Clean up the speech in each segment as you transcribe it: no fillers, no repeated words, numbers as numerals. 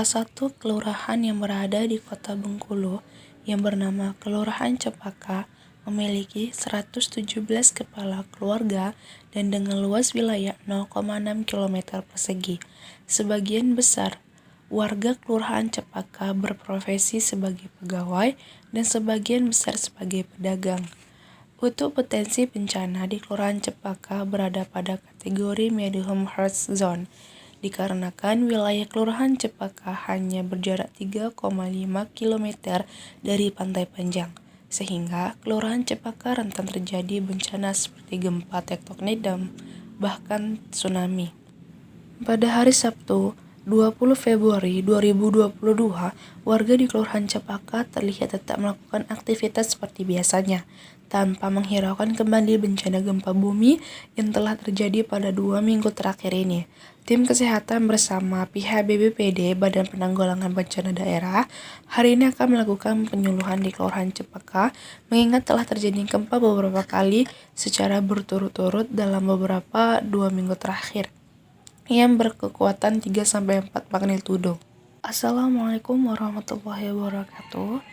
Salah satu kelurahan yang berada di Kota Bengkulu yang bernama Kelurahan Cepaka memiliki 117 kepala keluarga dan dengan luas wilayah 0,6 km persegi. Sebagian besar warga Kelurahan Cepaka berprofesi sebagai pegawai dan sebagian besar sebagai pedagang. Untuk potensi bencana di Kelurahan Cepaka berada pada kategori medium hard zone, dikarenakan wilayah Kelurahan Cepaka hanya berjarak 3,5 km dari Pantai Panjang, sehingga Kelurahan Cepaka rentan terjadi bencana seperti gempa tektonik dan bahkan tsunami. Pada hari Sabtu, 20 Februari 2022, warga di Kelurahan Cepaka terlihat tetap melakukan aktivitas seperti biasanya, tanpa menghiraukan kembali bencana gempa bumi yang telah terjadi pada 2 minggu terakhir ini. Tim kesehatan bersama pihak BPBD (Badan Penanggulangan Bencana Daerah) hari ini akan melakukan penyuluhan di Kelurahan Cepaka, mengingat telah terjadi gempa beberapa kali secara berturut-turut dalam beberapa 2 minggu terakhir yang berkekuatan 3-4 magnitudo. Assalamualaikum warahmatullahi wabarakatuh.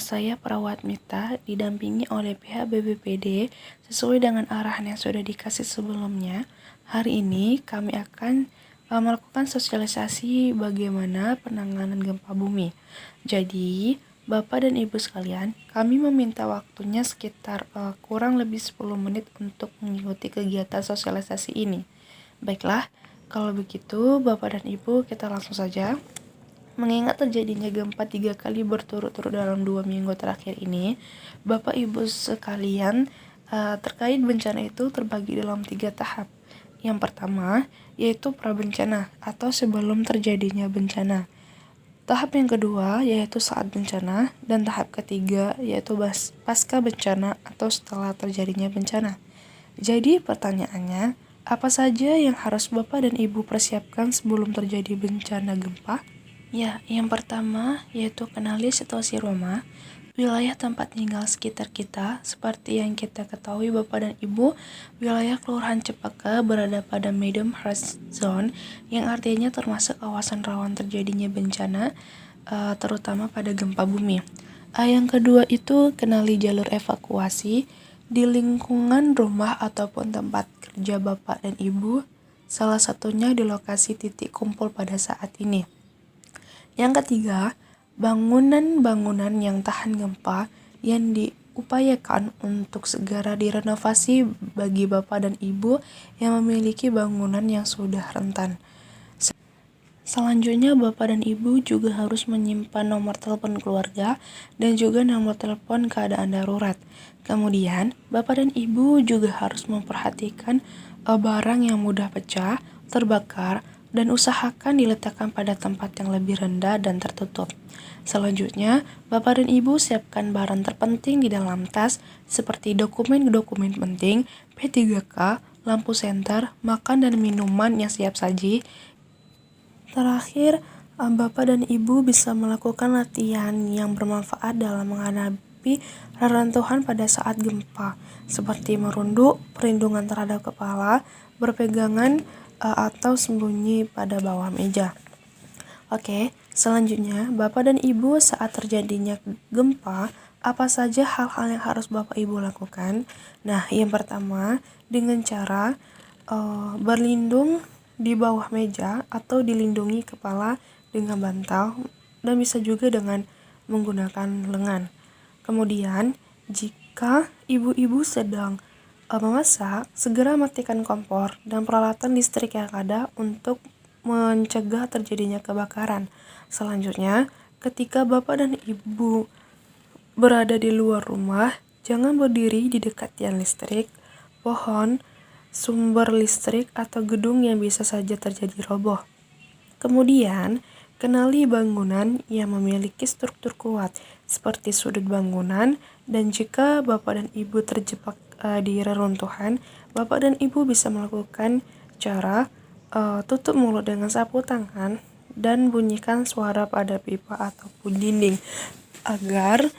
Saya Perawat Mita didampingi oleh pihak BPBD sesuai dengan arahan yang sudah dikasih sebelumnya. Hari ini kami akan melakukan sosialisasi bagaimana penanganan gempa bumi. Jadi, Bapak dan Ibu sekalian, kami meminta waktunya sekitar kurang lebih 10 menit untuk mengikuti kegiatan sosialisasi ini. Baiklah, kalau begitu, Bapak dan Ibu, kita langsung saja. Mengingat terjadinya gempa 3 kali berturut-turut dalam 2 minggu terakhir ini, Bapak Ibu sekalian, terkait bencana itu terbagi dalam 3 tahap. Yang pertama, yaitu prabencana atau sebelum terjadinya bencana. Tahap yang kedua, yaitu saat bencana. Dan tahap ketiga, yaitu pasca bencana atau setelah terjadinya bencana. Jadi pertanyaannya, apa saja yang harus Bapak dan Ibu persiapkan sebelum terjadi bencana gempa? Ya, yang pertama yaitu kenali situasi rumah, wilayah tempat tinggal sekitar kita. Seperti yang kita ketahui Bapak dan Ibu, wilayah Kelurahan Cepaka berada pada medium hard zone, yang artinya termasuk kawasan rawan terjadinya bencana, terutama pada gempa bumi. Yang kedua itu kenali jalur evakuasi di lingkungan rumah ataupun tempat kerja Bapak dan Ibu, salah satunya di lokasi titik kumpul pada saat ini. Yang ketiga, bangunan-bangunan yang tahan gempa yang diupayakan untuk segera direnovasi bagi Bapak dan Ibu yang memiliki bangunan yang sudah rentan. Selanjutnya, Bapak dan Ibu juga harus menyimpan nomor telepon keluarga dan juga nomor telepon keadaan darurat. Kemudian, Bapak dan Ibu juga harus memperhatikan barang yang mudah pecah, terbakar, dan usahakan diletakkan pada tempat yang lebih rendah dan tertutup. Selanjutnya, Bapak dan Ibu siapkan barang terpenting di dalam tas seperti dokumen-dokumen penting, P3K, lampu senter, makan dan minuman yang siap saji. Terakhir, Bapak dan Ibu bisa melakukan latihan yang bermanfaat dalam menghadapi reruntuhan pada saat gempa, seperti merunduk, perlindungan terhadap kepala, berpegangan, atau sembunyi pada bawah meja. Oke, selanjutnya Bapak dan Ibu saat terjadinya gempa, apa saja hal-hal yang harus Bapak Ibu lakukan? Nah, yang pertama dengan cara berlindung di bawah meja atau dilindungi kepala dengan bantal, dan bisa juga dengan menggunakan lengan. Kemudian, jika ibu-ibu sedang memasak, segera matikan kompor dan peralatan listrik yang ada untuk mencegah terjadinya kebakaran. Selanjutnya, ketika Bapak dan Ibu berada di luar rumah, jangan berdiri di dekat tiang listrik, pohon, sumber listrik, atau gedung yang bisa saja terjadi roboh. Kemudian, kenali bangunan yang memiliki struktur kuat, seperti sudut bangunan, dan jika Bapak dan Ibu terjebak di reruntuhan, Bapak dan Ibu bisa melakukan cara tutup mulut dengan sapu tangan dan bunyikan suara pada pipa ataupun dinding, agar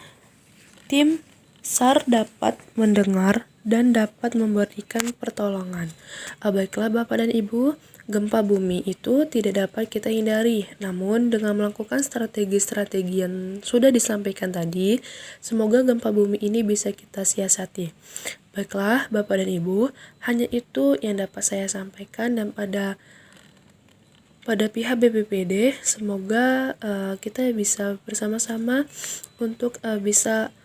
tim SAR dapat mendengar dan dapat memberikan pertolongan. Baiklah Bapak dan Ibu, Gempa bumi itu tidak dapat kita hindari, namun dengan melakukan strategi-strategi yang sudah disampaikan tadi, semoga gempa bumi ini bisa kita siasati. Baiklah, Bapak dan Ibu, hanya itu yang dapat saya sampaikan, dan pada pihak BPPD, semoga kita bisa bersama-sama untuk bisa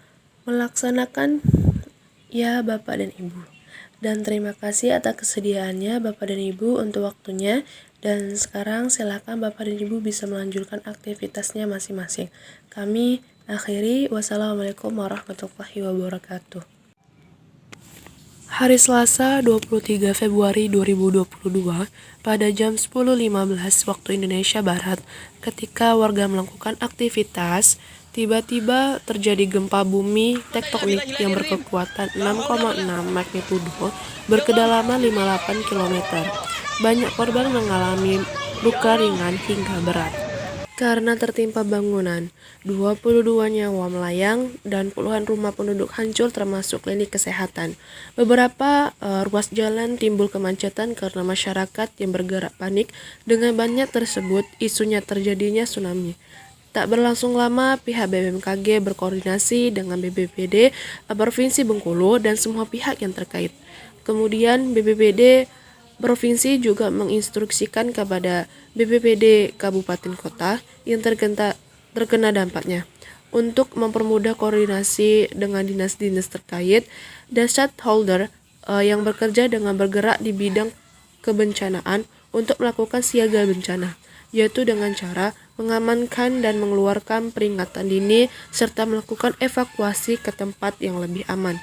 melaksanakan ya Bapak dan Ibu. Dan terima kasih atas kesediaannya Bapak dan Ibu untuk waktunya. Dan sekarang silakan Bapak dan Ibu bisa melanjutkan aktivitasnya masing-masing. Kami akhiri, wassalamualaikum warahmatullahi wabarakatuh. Hari Selasa 23 Februari 2022 pada jam 10.15 waktu Indonesia Barat, ketika warga melakukan aktivitas, tiba-tiba terjadi gempa bumi tektonik yang berkekuatan 6,6 magnitudo berkedalaman 58 km. Banyak korban mengalami luka ringan hingga berat karena tertimpa bangunan. 22 nyawa melayang dan puluhan rumah penduduk hancur termasuk klinik kesehatan. Beberapa ruas jalan timbul kemacetan karena masyarakat yang bergerak panik. Dengan banyak tersebut, isunya terjadinya tsunami. Tak berlangsung lama, pihak BMKG berkoordinasi dengan BPBD Provinsi Bengkulu dan semua pihak yang terkait. Kemudian BPBD Provinsi juga menginstruksikan kepada BPBD Kabupaten Kota yang terkena dampaknya untuk mempermudah koordinasi dengan dinas-dinas terkait dan stakeholder yang bekerja dengan bergerak di bidang kebencanaan untuk melakukan siaga bencana, yaitu dengan cara mengamankan dan mengeluarkan peringatan dini serta melakukan evakuasi ke tempat yang lebih aman.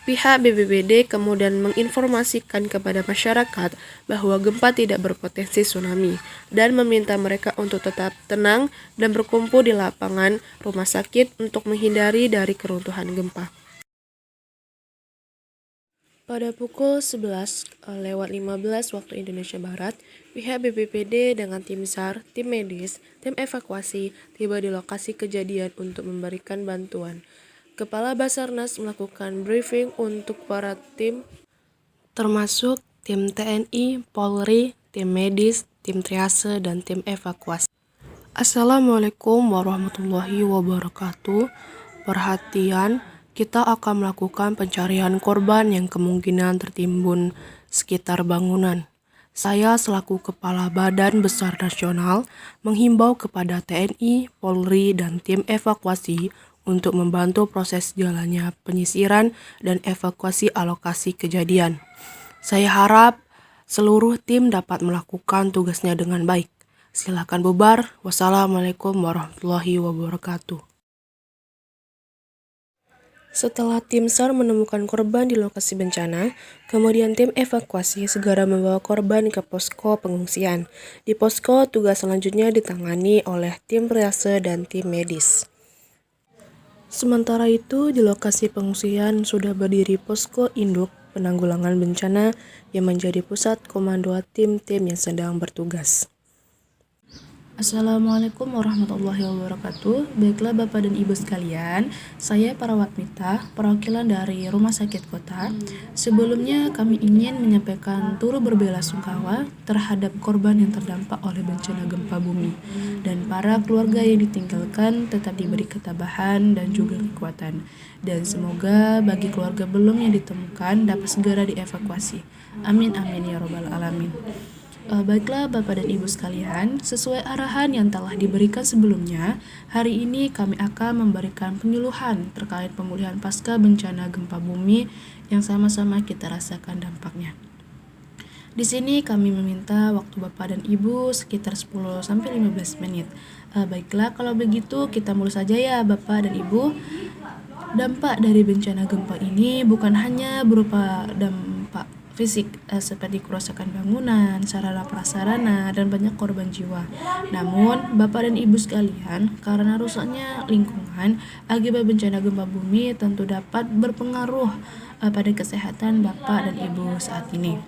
Pihak BPBD kemudian menginformasikan kepada masyarakat bahwa gempa tidak berpotensi tsunami dan meminta mereka untuk tetap tenang dan berkumpul di lapangan rumah sakit untuk menghindari dari keruntuhan gempa. Pada pukul 11.15 waktu Indonesia Barat, pihak BPBD dengan tim SAR, tim medis, tim evakuasi tiba di lokasi kejadian untuk memberikan bantuan. Kepala Basarnas melakukan briefing untuk para tim, termasuk tim TNI, Polri, tim medis, tim triase, dan tim evakuasi. Assalamualaikum warahmatullahi wabarakatuh. Perhatian, kita akan melakukan pencarian korban yang kemungkinan tertimbun sekitar bangunan. Saya selaku Kepala Badan Besar Nasional menghimbau kepada TNI, Polri, dan tim evakuasi untuk membantu proses jalannya penyisiran dan evakuasi alokasi kejadian. Saya harap seluruh tim dapat melakukan tugasnya dengan baik. Silakan bubar. Wassalamualaikum warahmatullahi wabarakatuh. Setelah tim SAR menemukan korban di lokasi bencana, kemudian tim evakuasi segera membawa korban ke posko pengungsian. Di posko, tugas selanjutnya ditangani oleh tim triase dan tim medis. Sementara itu, di lokasi pengungsian sudah berdiri posko induk penanggulangan bencana yang menjadi pusat komando tim-tim yang sedang bertugas. Assalamualaikum warahmatullahi wabarakatuh. Baiklah Bapak dan Ibu sekalian, saya Perawat Mita, perwakilan dari Rumah Sakit Kota. Sebelumnya kami ingin menyampaikan turut berbelasungkawa terhadap korban yang terdampak oleh bencana gempa bumi, dan para keluarga yang ditinggalkan tetap diberi ketabahan dan juga kekuatan. Dan semoga bagi keluarga belum yang ditemukan dapat segera dievakuasi. Amin amin ya robbal alamin. Baiklah Bapak dan Ibu sekalian, sesuai arahan yang telah diberikan sebelumnya, hari ini kami akan memberikan penyuluhan terkait pemulihan pasca bencana gempa bumi yang sama-sama kita rasakan dampaknya. Di sini kami meminta waktu Bapak dan Ibu sekitar 10-15 menit. Baiklah, kalau begitu kita mulai saja ya Bapak dan Ibu. Dampak dari bencana gempa ini bukan hanya berupa dampak fisik seperti kerusakan bangunan, sarana prasarana, dan banyak korban jiwa. Namun, Bapak dan Ibu sekalian, karena rusaknya lingkungan akibat bencana gempa bumi tentu dapat berpengaruh pada kesehatan Bapak dan Ibu saat ini.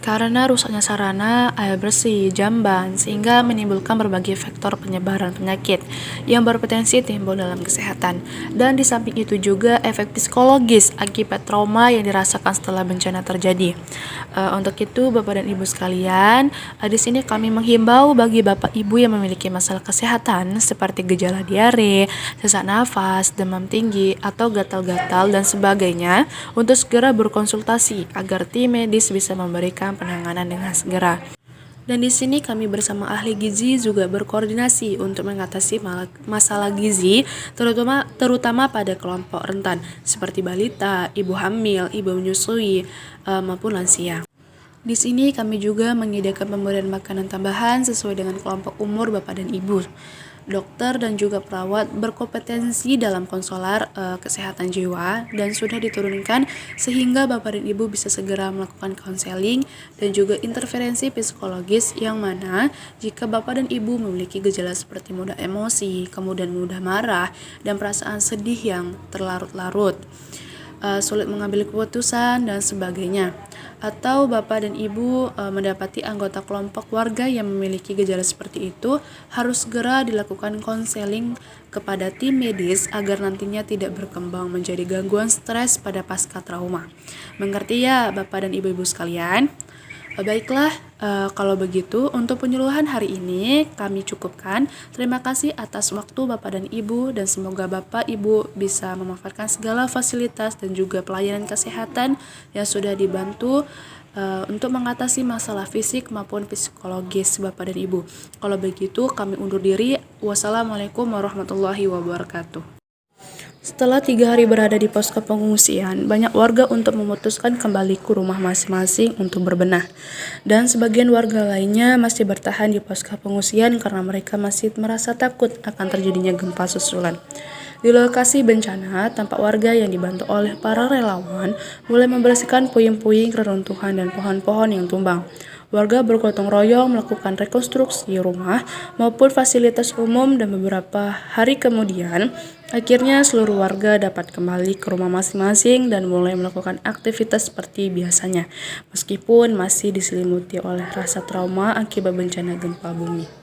Karena rusaknya sarana air bersih, jamban, sehingga menimbulkan berbagai faktor penyebaran penyakit yang berpotensi timbul dalam kesehatan. Dan di samping itu juga efek psikologis akibat trauma yang dirasakan setelah bencana terjadi. Untuk itu, Bapak dan Ibu sekalian, di sini kami menghimbau bagi Bapak Ibu yang memiliki masalah kesehatan seperti gejala diare, sesak nafas, demam tinggi, atau gatal-gatal dan sebagainya untuk segera berkonsultasi agar tim medis bisa memberikan penanganan dengan segera. Dan di sini kami bersama ahli gizi juga berkoordinasi untuk mengatasi masalah gizi, terutama pada kelompok rentan seperti balita, ibu hamil, ibu menyusui, maupun lansia. Di sini kami juga menyediakan pemberian makanan tambahan sesuai dengan kelompok umur Bapak dan Ibu. Dokter dan juga perawat berkompetensi dalam konselor kesehatan jiwa dan sudah diturunkan sehingga Bapak dan Ibu bisa segera melakukan konseling dan juga intervensi psikologis yang mana jika Bapak dan Ibu memiliki gejala seperti mudah emosi, kemudian mudah marah, dan perasaan sedih yang terlarut-larut, sulit mengambil keputusan dan sebagainya, atau Bapak dan Ibu mendapati anggota kelompok warga yang memiliki gejala seperti itu, harus segera dilakukan konseling kepada tim medis agar nantinya tidak berkembang menjadi gangguan stres pada pasca trauma. Mengerti ya Bapak dan Ibu-ibu sekalian? Baiklah, kalau begitu untuk penyuluhan hari ini kami cukupkan. Terima kasih atas waktu Bapak dan Ibu, dan semoga Bapak Ibu bisa memanfaatkan segala fasilitas dan juga pelayanan kesehatan yang sudah dibantu untuk mengatasi masalah fisik maupun psikologis Bapak dan Ibu. Kalau begitu kami undur diri. Wassalamualaikum warahmatullahi wabarakatuh. Setelah 3 hari berada di posko pengungsian, banyak warga untuk memutuskan kembali ke rumah masing-masing untuk berbenah. Dan sebagian warga lainnya masih bertahan di posko pengungsian karena mereka masih merasa takut akan terjadinya gempa susulan. Di lokasi bencana, tampak warga yang dibantu oleh para relawan mulai membersihkan puing-puing reruntuhan dan pohon-pohon yang tumbang. Warga bergotong royong melakukan rekonstruksi rumah maupun fasilitas umum, dan beberapa hari kemudian akhirnya seluruh warga dapat kembali ke rumah masing-masing dan mulai melakukan aktivitas seperti biasanya, meskipun masih diselimuti oleh rasa trauma akibat bencana gempa bumi.